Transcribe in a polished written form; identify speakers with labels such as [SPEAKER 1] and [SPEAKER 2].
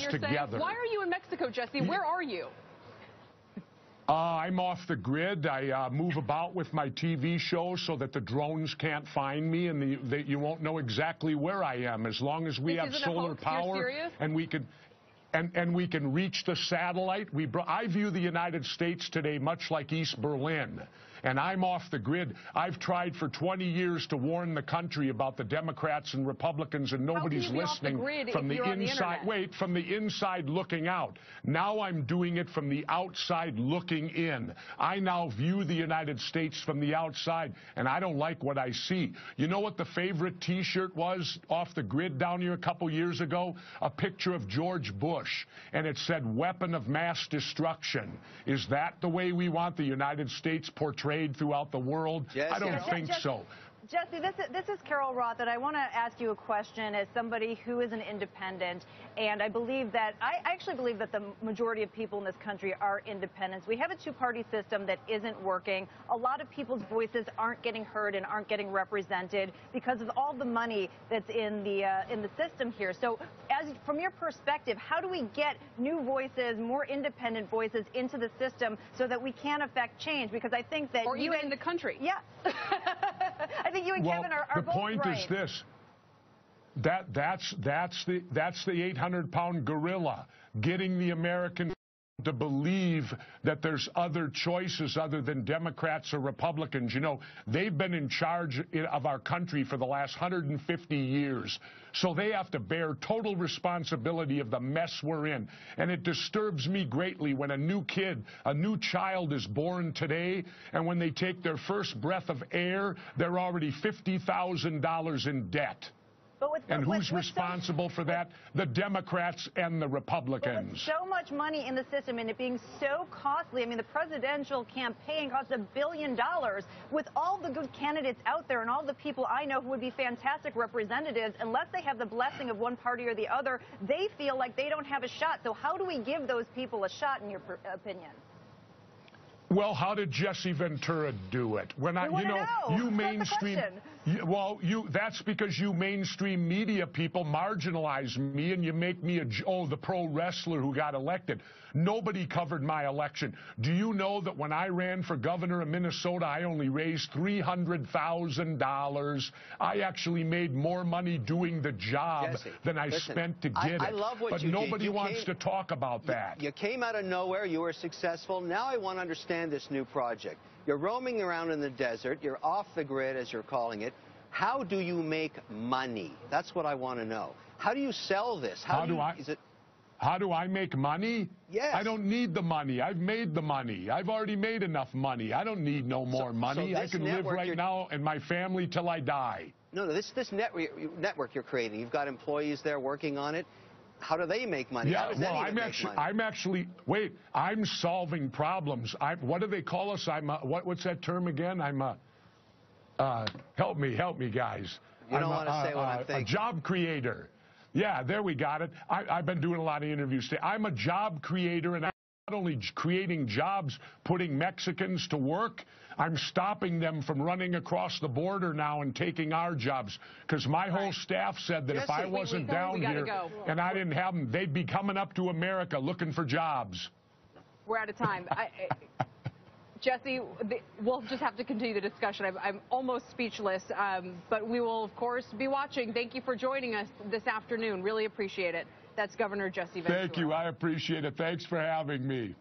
[SPEAKER 1] together.
[SPEAKER 2] Why are you in Mexico, Jesse? Where are you?
[SPEAKER 1] I'm off the grid. I move about with my TV show so that the drones can't find me and that you won't know exactly where I am. As long as we have solar power and we can. And we can reach the satellite. I view the United States today much like East Berlin, and I'm off the grid. I've tried for 20 years to warn the country about the Democrats and Republicans, and nobody's listening from the inside. Wait, from the inside looking out. Now I'm doing it from the outside looking in. I now view the United States from the outside, and I don't like what I see. You know what the favorite T-shirt was off the grid down here a couple years ago? A picture of George Bush. And it said weapon of mass destruction. Is that the way we want the United States portrayed throughout the world?
[SPEAKER 3] Jesse,
[SPEAKER 1] I don't think so.
[SPEAKER 4] Jesse, this is Carol Roth, and I want to ask you a question as somebody who is an independent, and I actually believe that the majority of people in this country are independents. We have a two-party system that isn't working. A lot of people's voices aren't getting heard and aren't getting represented because of all the money that's in the system here. So, from your perspective, how do we get new voices, more independent voices into the system so that we can affect change? Because I think that
[SPEAKER 2] even in the country.
[SPEAKER 4] Yeah. I think you and Kevin are both right.
[SPEAKER 1] The point is this. That's the 800-pound gorilla, getting the American to believe that there's other choices other than Democrats or Republicans. You know, they've been in charge of our country for the last 150 years, so they have to bear total responsibility of the mess we're in. And it disturbs me greatly when a new child is born today, and when they take their first breath of air, they're already $50,000 in debt. And who's responsible for that? The Democrats and the Republicans.
[SPEAKER 4] With so much money in the system and it being so costly, I mean, the presidential campaign cost $1 billion. With all the good candidates out there and all the people I know who would be fantastic representatives, unless they have the blessing of one party or the other, they feel like they don't have a shot. So how do we give those people a shot, in your opinion?
[SPEAKER 1] Well, how did Jesse Ventura do it? When you mainstream, that's because you mainstream media people marginalize me and you make me the pro wrestler who got elected. Nobody covered my election. Do you know that when I ran for governor of Minnesota, I only raised $300,000? I actually made more money doing the job than I spent to get it.
[SPEAKER 3] I love what you did.
[SPEAKER 1] But nobody wants to talk about that.
[SPEAKER 3] You came out of nowhere. You were successful. Now I want to understand this new project. You're roaming around in the desert. You're off the grid, as you're calling it. How do you make money? That's what I want to know. How do you sell this? How do I make money?
[SPEAKER 1] Yes. I don't need the money. I've made the money. I've already made enough money. I don't need no more money. I can live right now and my family till I die.
[SPEAKER 3] No, this network you're creating, you've got employees there working on it. How do they make money?
[SPEAKER 1] Yeah, well, I'm solving problems. What do they call us? What's that term again? Help me, guys.
[SPEAKER 3] You don't want to say what I'm thinking.
[SPEAKER 1] A job creator. Yeah, there we got it. I've been doing a lot of interviews today. I'm a job creator, and I'm not only creating jobs, putting Mexicans to work, I'm stopping them from running across the border now and taking our jobs. Because my whole staff said that if I wasn't down here and I didn't have them, they'd be coming up to America looking for jobs.
[SPEAKER 2] We're out of time. Jesse, we'll just have to continue the discussion. I'm almost speechless, but we will, of course, be watching. Thank you for joining us this afternoon. Really appreciate it. That's Governor Jesse Ventura.
[SPEAKER 1] Thank you. I appreciate it. Thanks for having me.